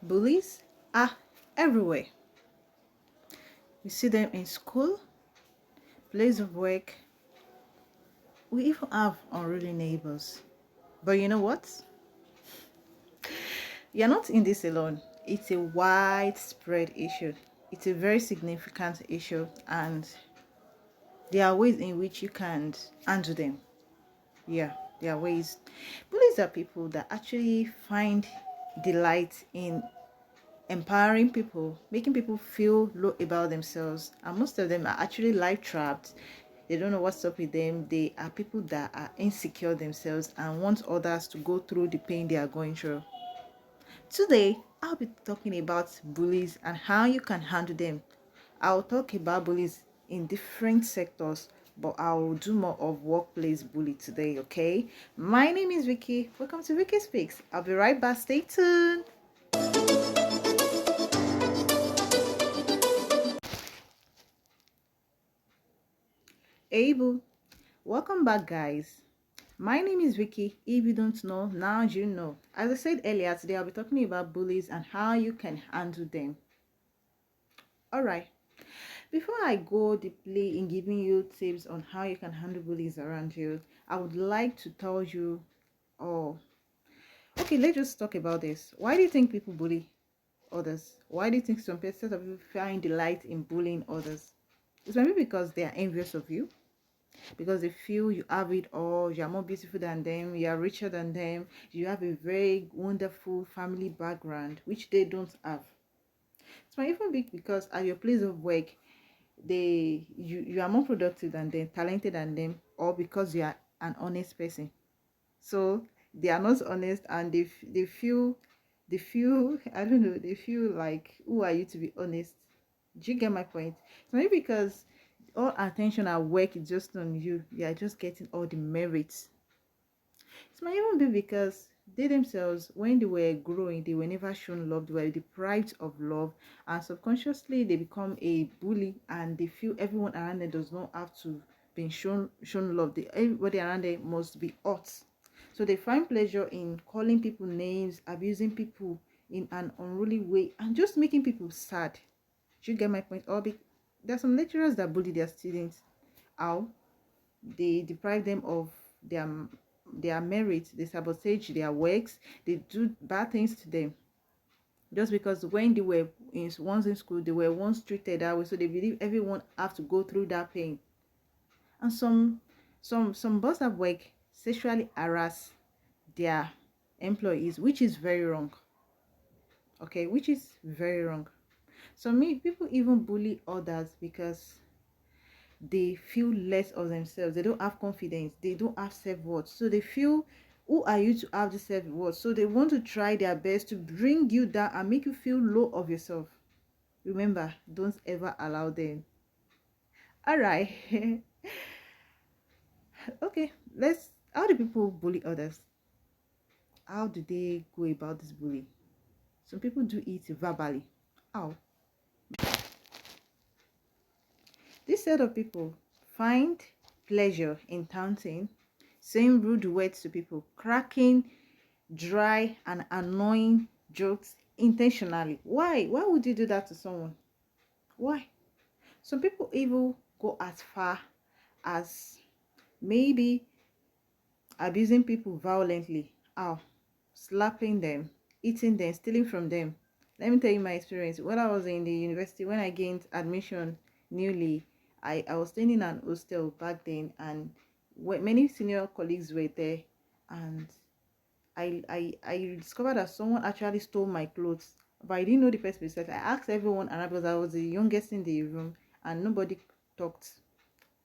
Bullies are everywhere. We see them in school, place of work. We even have unruly neighbors. But you know what? You're not in this alone. It's a widespread issue. It's a very significant issue, and there are ways in which you can handle them. Yeah, there are ways. Bullies are people that actually find delight in empowering people, making people feel low about themselves, and most of them are actually life trapped. They don't know what's up with them. They are people that are insecure themselves and want others to go through the pain they are going through. Today, I'll be talking about bullies and how you can handle them. I'll talk about bullies in different sectors, but I'll do more of workplace bully today, okay? My name is Vicky. Welcome to Vicky Speaks. I'll be right back. Stay tuned. Able. Welcome back, guys. My name is Vicky. If you don't know, now you know. As I said earlier, today I'll be talking about bullies and how you can handle them. Alright, before I go deeply in giving you tips on how you can handle bullies around you, I would like to tell you, oh, okay, let's just talk about this. Why do you think people bully others? Why do you think some people find delight in bullying others? It's maybe because they are envious of you, because they feel you have it all, you are more beautiful than them, you are richer than them, you have a very wonderful family background, which they don't have. It might even be because at your place of work, you are more productive than them, talented than them, or because you are an honest person. So they are not honest, and they feel I don't know, they feel like, who are you to be honest? Do you get my point? So maybe because all attention at work is just on you, you are just getting all the merits. It might even be because they themselves, when they were growing, they were never shown love, they were deprived of love, and subconsciously they become a bully, and they feel everyone around them does not have to be shown love. Everybody around them must be hurt. So they find pleasure in calling people names, abusing people in an unruly way, and just making people sad. Do you get my point? There are some lecturers that bully their students. How? They deprive them of their their merit, they sabotage their works, they do bad things to them, just because when they were once in school, they were once treated that way, so they believe everyone have to go through that pain. And some boss at work sexually harass their employees, which is very wrong. Okay, which is very wrong. So me people even bully others because they feel less of themselves, they don't have confidence, they don't have self-worth, so they feel, who are you to have the self-worth? So they want to try their best to bring you down and make you feel low of yourself. Remember, don't ever allow them. All right. Okay, let's, how do people bully others? How do they go about this bullying? Some people do it verbally. How? This set of people find pleasure in taunting, saying rude words to people, cracking dry and annoying jokes intentionally. Why would you do that to someone? Why? Some people even go as far as maybe abusing people violently. How? Slapping them, eating them, stealing from them. Let me tell you my experience. When I was in the university, when I gained admission newly, I was staying in an hostel back then, and many senior colleagues were there, and I discovered that someone actually stole my clothes, but I didn't know the person besides. I asked everyone around because I was the youngest in the room, and nobody talked,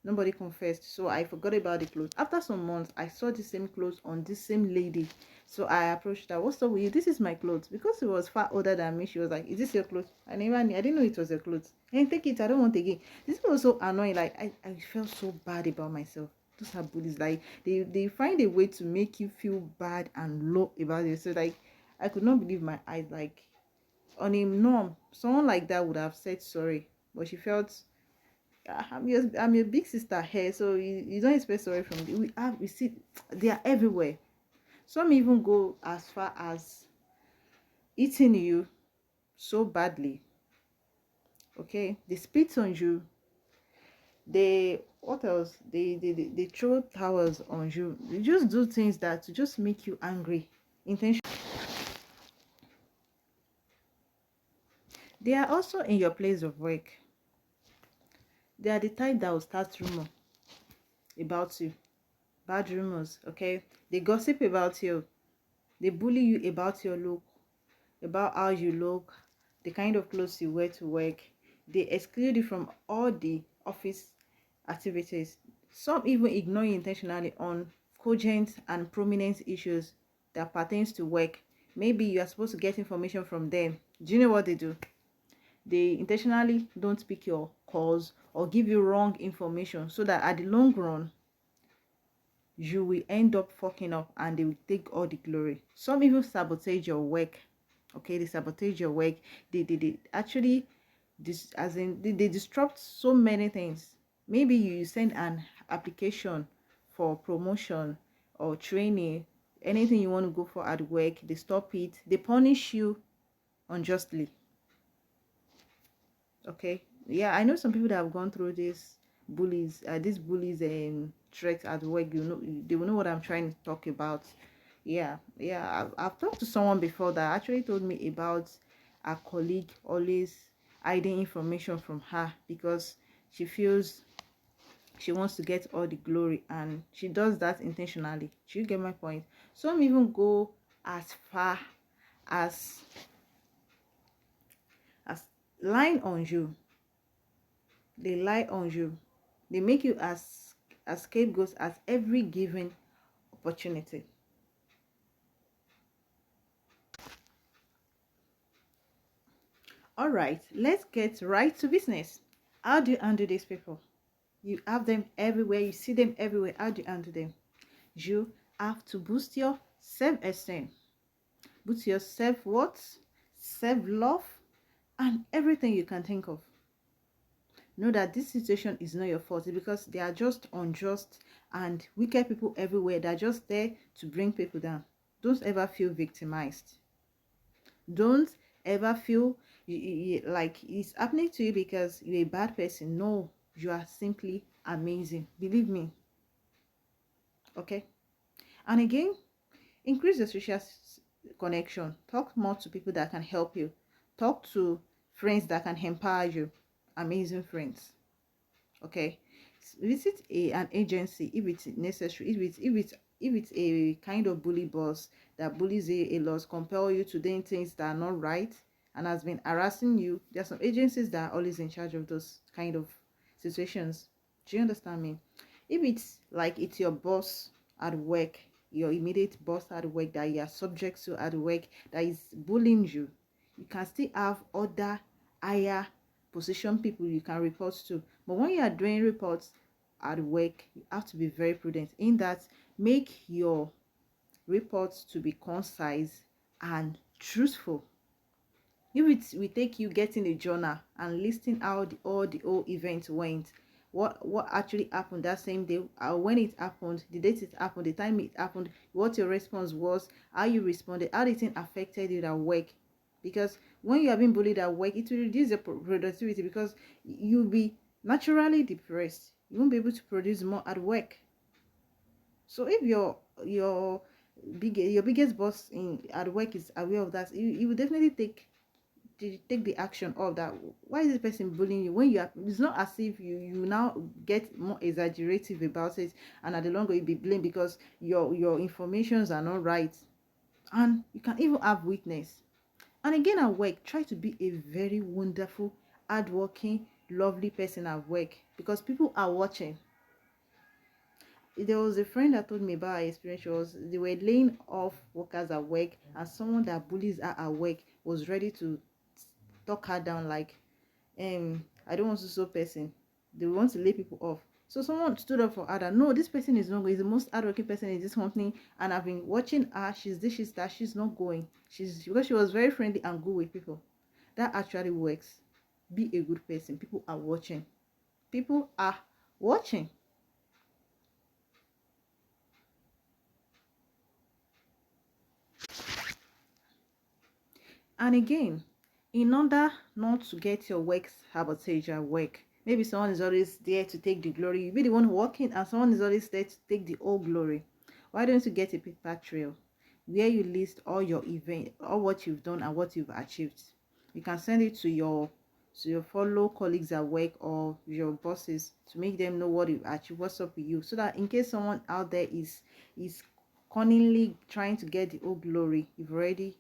nobody confessed. So I forgot about the clothes. After some months, I saw the same clothes on this same lady. So I approached her. What's up with you? This is my clothes. Because she was far older than me, she was like, is this your clothes? I never knew. I didn't know it was your clothes. And take it. I don't want it again. This was so annoying. Like I felt so bad about myself. Those are bullies. Like they find a way to make you feel bad and low about yourself. Like I could not believe my eyes. Like on a norm, someone like that would have said sorry, but she felt, I'm your big sister here, so you don't expect sorry from me. We see they are everywhere. Some even go as far as eating you, so badly. Okay, they spit on you. They, what else? They throw towels on you. They just do things that to just make you angry. Intention. They are also in your place of work. They are the type that will start rumor about you. Bad rumors, okay? They gossip about you. They bully you about your look, about how you look, the kind of clothes you wear to work. They exclude you from all the office activities. Some even ignore you intentionally on cogent and prominent issues that pertains to work. Maybe you are supposed to get information from them. Do you know what they do? They intentionally don't pick your calls or give you wrong information so that at the long run you will end up fucking up and they will take all the glory. Some even sabotage your work. Okay, they sabotage your work. They actually this as in they disrupt so many things. Maybe you send an application for promotion or training, anything you want to go for at work, they stop it, they punish you unjustly. Okay, yeah, I know some people that have gone through these bullies and threats at work. You know, they will know what I'm trying to talk about. Yeah, I've talked to someone before that actually told me about a colleague always hiding information from her because she feels she wants to get all the glory, and she does that intentionally. Do you get my point? Some even go as far as as lying on you. They lie on you. They make you as scapegoats at every given opportunity. All right, let's get right to business. How do you handle these people? You have them everywhere. You see them everywhere. How do you handle them? You have to boost your self-esteem, boost your self-worth, self-love, and everything you can think of. Know that this situation is not your fault. It's because they are just unjust and wicked people everywhere. They're just there to bring people down. Don't ever feel victimized. Don't ever feel like it's happening to you because you're a bad person. No, you are simply amazing. Believe me. Okay. And again, increase your social connection. Talk more to people that can help you. Talk to friends that can empower you. Amazing friends. Okay, visit an agency if it's necessary. If it's a kind of bully boss that bullies a lot, compel you to doing things that are not right and has been harassing you, there are some agencies that are always in charge of those kind of situations. Do you understand me? If it's like it's your boss at work, your immediate boss at work that you are subject to at work that is bullying you, you can still have other higher position people you can report to. But when you are doing reports at work, you have to be very prudent in that. Make your reports to be concise and truthful. If it will take you getting a journal and listing out all the whole events went, what actually happened that same day, when it happened, the date it happened, the time it happened, what your response was, how you responded, how the thing affected you at work. Because when you are being bullied at work, it will reduce your productivity because you'll be naturally depressed. You won't be able to produce more at work. So if your biggest boss in at work is aware of that, you will definitely take the action of that. Why is this person bullying you? When you are, it's not as if you now get more exaggerative about it, and at the longer you be blamed because your informations are not right, and you can even have weakness. And again, at work, try to be a very wonderful, hardworking, lovely person at work because people are watching. There was a friend that told me about her experience. They were laying off workers at work, and someone that bullies her at work was ready to talk her down like, I don't want to so person. They want to lay people off. So someone stood up for her that no, this person is not going. He's the most hardworking person in this company, and I've been watching her. She's this, she's that. She's not going. She's because she was very friendly and good with people. That actually works. Be a good person. People are watching. People are watching. And again, In order not to get your work sabotage at work, maybe someone is always there to take the glory, you be the one working and someone is always there to take the whole glory. Why don't you get a paper trail where you list all your event, all what you've done and what you've achieved? You can send it to your fellow colleagues at work or your bosses to make them know what you've achieved, what's up with you, so that in case someone out there is cunningly trying to get the whole glory, you've already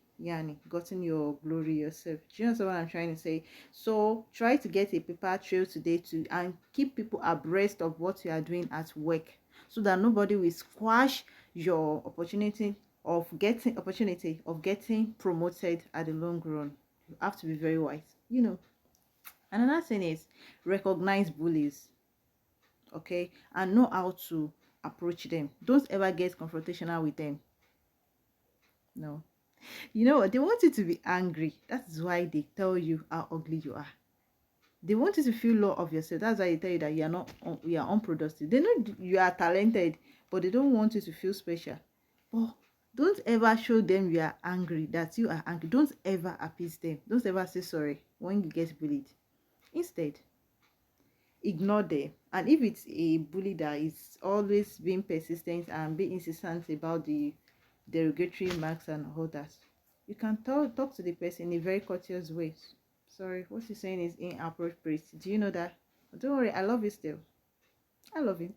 gotten your glory yourself. Do you know what I'm trying to say? So try to get a paper trail today too, and keep people abreast of what you are doing at work, so that nobody will squash your opportunity of getting promoted at the long run. You have to be very wise. Another thing is recognize bullies, okay, and know how to approach them. Don't ever get confrontational with them. No. You know what? They want you to be angry. That's why they tell you how ugly you are. They want you to feel low of yourself. That's why they tell you that you are unproductive. They know you are talented, but they don't want you to feel special. But don't ever show them you are angry, that you are angry. Don't ever appease them. Don't ever say sorry when you get bullied. Instead, ignore them. And if it's a bully that is always being persistent and being insistent about the derogatory marks and all that, you can talk to the person in a very courteous way. Sorry, what she's saying is inappropriate. Do you know that? Don't worry, I love you still. I love him.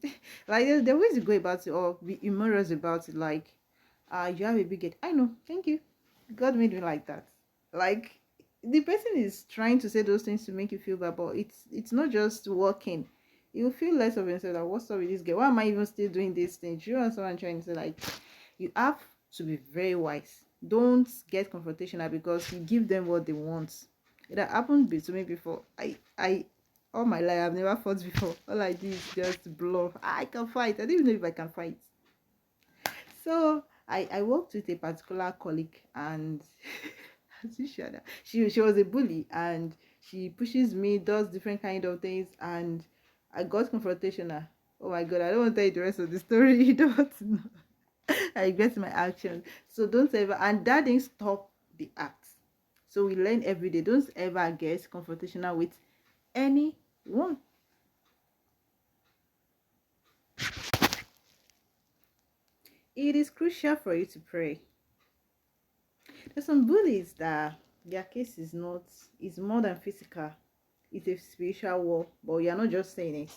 Like the ways you go about it or be humorous about it, like you have a big head. I know, thank you. God made me like that. Like the person is trying to say those things to make you feel bad, but it's not just working. You feel less of yourself. Like, what's up with this guy? Why am I even still doing this thing? You know what I'm trying to say? Like, you have to be very wise. Don't get confrontational because you give them what they want. It had happened to me before. I all my life I've never fought before. All I do is just bluff. I can fight. I don't even know if I can fight. So I worked with a particular colleague, and she was a bully, and she pushes me, does different kind of things, and I got confrontational. Oh my god, I don't want to tell you the rest of the story. You don't know. I regret my actions. So don't ever, and that didn't stop the act. So we learn every day. Don't ever get confrontational with anyone. It is crucial for you to pray. There's some bullies that their case is more than physical. It's a spiritual war, but you're not just saying it.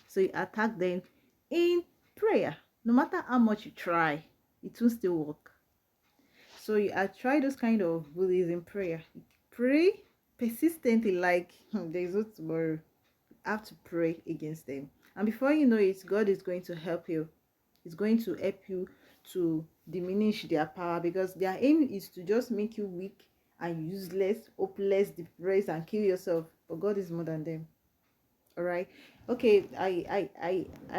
So you attack them in prayer. No matter how much you try, it will still work. So you try those kind of bullies in prayer. Pray persistently, like there's no tomorrow. You have to pray against them, and before you know it, God is going to help you. It's going to help you to diminish their power, because their aim is to just make you weak and useless, hopeless, depressed, and kill yourself. But God is more than them. All right. Okay. I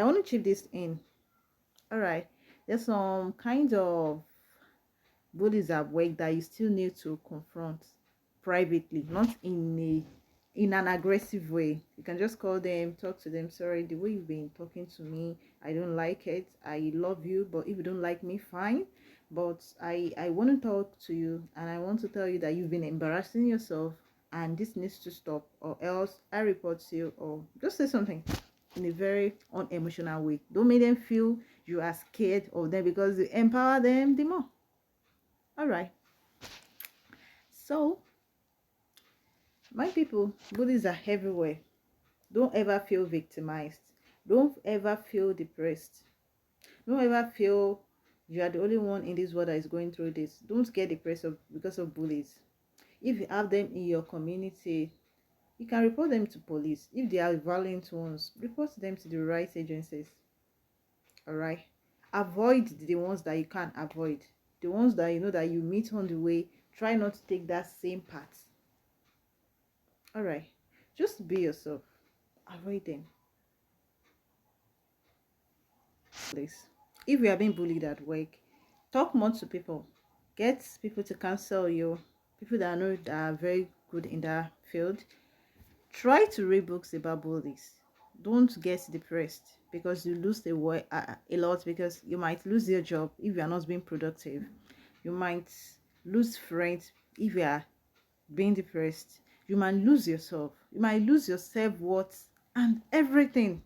want to chip this in. All right. There's some kind of bullies at work that you still need to confront privately, not in an aggressive way. You can just call them, talk to them. Sorry, the way you've been talking to me, I don't like it. I love you, but if you don't like me, fine. But I want to talk to you, and I want to tell you that you've been embarrassing yourself, and this needs to stop, or else I report to you, or just say something in a very unemotional way. Don't make them feel you are scared of them, because you empower them the more. All right. So my people, bullies are everywhere. Don't ever feel victimized. Don't ever feel depressed. Don't ever feel you are the only one in this world that is going through this. Don't get depressed because of bullies. If you have them in your community, you can report them to police. If they are violent ones, report them to the right agencies. All right. Avoid the ones that you can't avoid. The ones that you know that you meet on the way, try not to take that same path. All right. Just be yourself. Avoid them. Please. If you are being bullied at work, talk more to people. Get people to counsel you. People that know that are very good in that field. Try to read books about bullies. Don't get depressed because you lose a lot, because you might lose your job if you are not being productive. You might lose friends if you are being depressed. You might lose yourself. You might lose your self-worth and everything.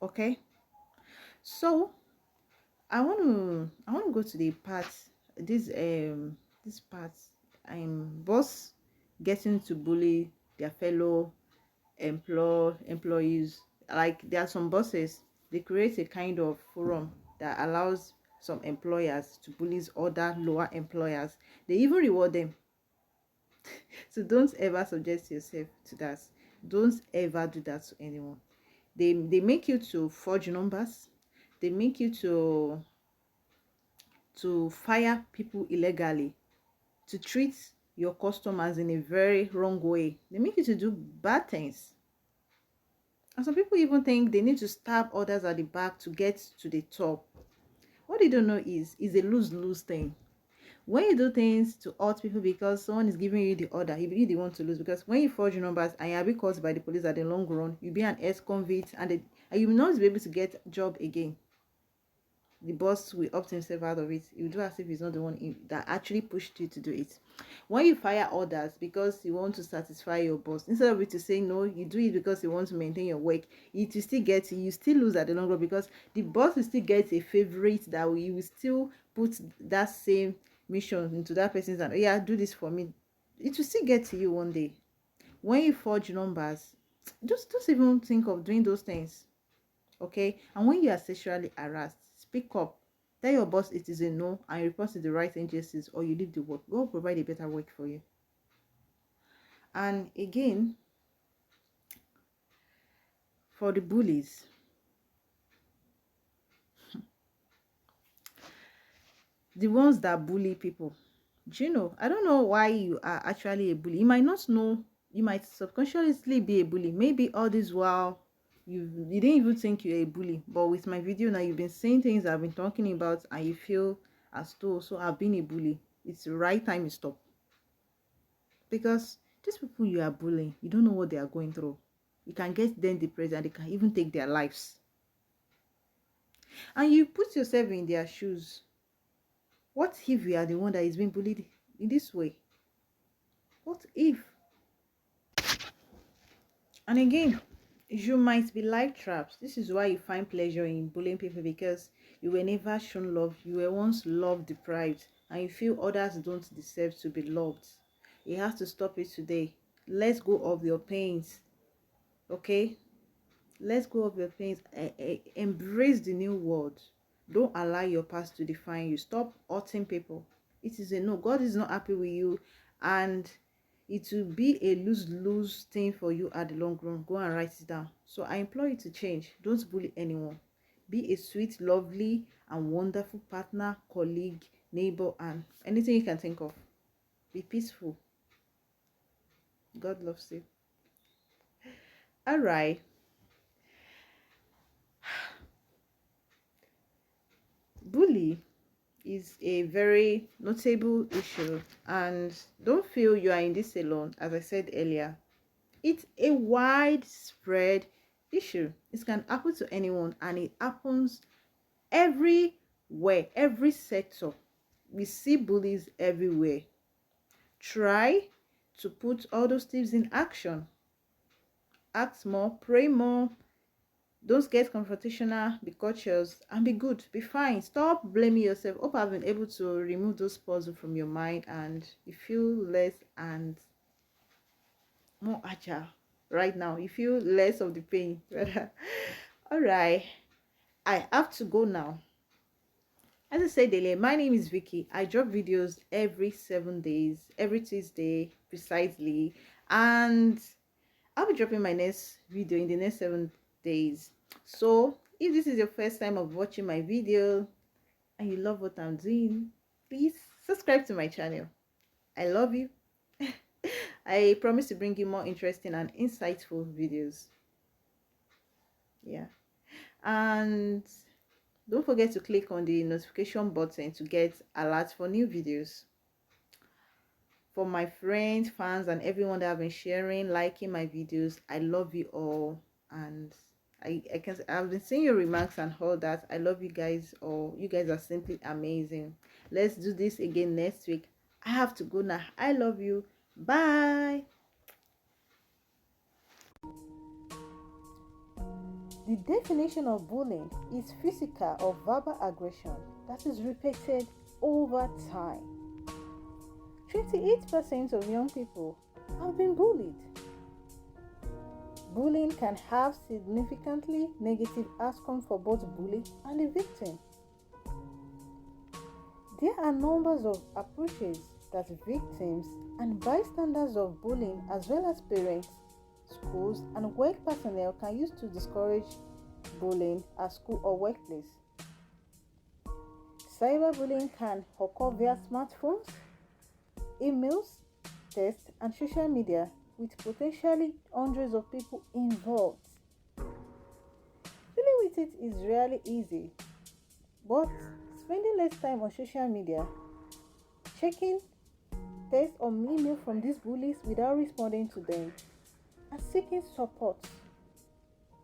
Okay? So I want to go to the part, this part, boss getting to bully their fellow employees. Like, there are some bosses, they create a kind of forum that allows some employers to bully other lower employers. They even reward them. So don't ever subject yourself to that. Don't ever do that to anyone. They make you to forge numbers. They make you to fire people illegally, to treat your customers in a very wrong way. They make you to do bad things. And some people even think they need to stab others at the back to get to the top. What they don't know is a lose-lose thing. When you do things to hurt people because someone is giving you the order, you be the one to lose. Because when you forge numbers and you'll be caught by the police at the long run, you'll be an ex-convict, and you will not be able to get a job again. The boss will opt himself out of it. He will do as if he's not the one that actually pushed you to do it. When you fire others because you want to satisfy your boss, instead of it to say no, you do it because you want to maintain your work, it will still get you still lose at the long run, because the boss will still get a favorite that you will still put that same mission into that person's hand. Oh yeah, do this for me. It will still get to you one day. When you forge numbers, just even think of doing those things. Okay? And when you are sexually harassed, speak up. Tell your boss it is a no and report to the right agencies, or you leave the work. God will provide a better work for you. And again, for the bullies, the ones that bully people, do you know, I don't know why you are actually a bully. You might not know, you might subconsciously be a bully. Maybe all this while you didn't even think you're a bully, but with my video now, you've been saying things I've been talking about, and you feel as though, so I've been a bully. It's the right time you stop. Because these people you are bullying, you don't know what they are going through. You can get them depressed, and they can even take their lives. And you put yourself in their shoes. What if you are the one that is being bullied in this way? What if? And again, you might be life traps. This is why you find pleasure in bullying people, because you were never shown love. You were once love deprived, and you feel others don't deserve to be loved. You have to stop it today. Let go of your pains. Okay? Let go of your pains. Embrace the new world. Don't allow your past to define you. Stop hurting people. It is a no. God is not happy with you, and it will be a lose-lose thing for you at the long run. Go and write it down. So I implore you to change. Don't bully anyone. Be a sweet, lovely, and wonderful partner, colleague, neighbor, and anything you can think of. Be peaceful. God loves you. All right. Bully is a very notable issue, and don't feel you are in this alone. As I said earlier, it's a widespread issue. It can happen to anyone, and it happens everywhere, every sector. We see bullies everywhere. Try to put all those tips in action. Act more, pray more. Don't get confrontational, be cautious, and be good, be fine. Stop blaming yourself. Hope I've been able to remove those puzzles from your mind, and you feel less and more agile right now. You feel less of the pain. All right, I have to go now. As I said earlier, my name is Vicky. I drop videos every 7 days, every Tuesday precisely, and I'll be dropping my next video in the next 7 days. So if this is your first time of watching my video and you love what I'm doing, please subscribe to my channel. I love you. I promise to bring you more interesting and insightful videos. Yeah. And don't forget to click on the notification button to get alerts for new videos. For my friends, fans, and everyone that have been sharing, liking my videos, I love you all. And I've been seeing your remarks and all that. I love you guys all. You guys are simply amazing. Let's do this again next week. I have to go now. I love you. Bye. The definition of bullying is physical or verbal aggression that is repeated over time. 28% of young people have been bullied. Bullying can have significantly negative outcomes for both bully and the victim. There are numbers of approaches that victims and bystanders of bullying, as well as parents, schools, and work personnel, can use to discourage bullying at school or workplace. Cyberbullying can occur via smartphones, emails, texts, and social media, with potentially hundreds of people involved. Dealing with it is rarely easy, but spending less time on social media, checking text or email from these bullies without responding to them, and seeking support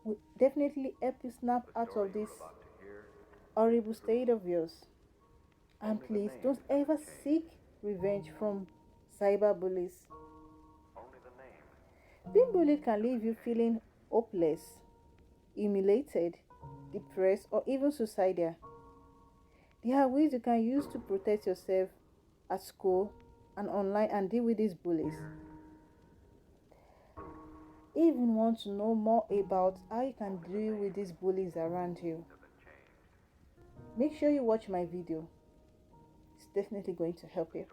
will definitely help you snap out of this horrible state of yours. And please don't ever seek revenge from cyberbullies. Being bullied can leave you feeling hopeless, humiliated, depressed, or even suicidal. There are ways you can use to protect yourself at school and online and deal with these bullies. If you want to know more about how you can deal with these bullies around you, make sure you watch my video. It's definitely going to help you.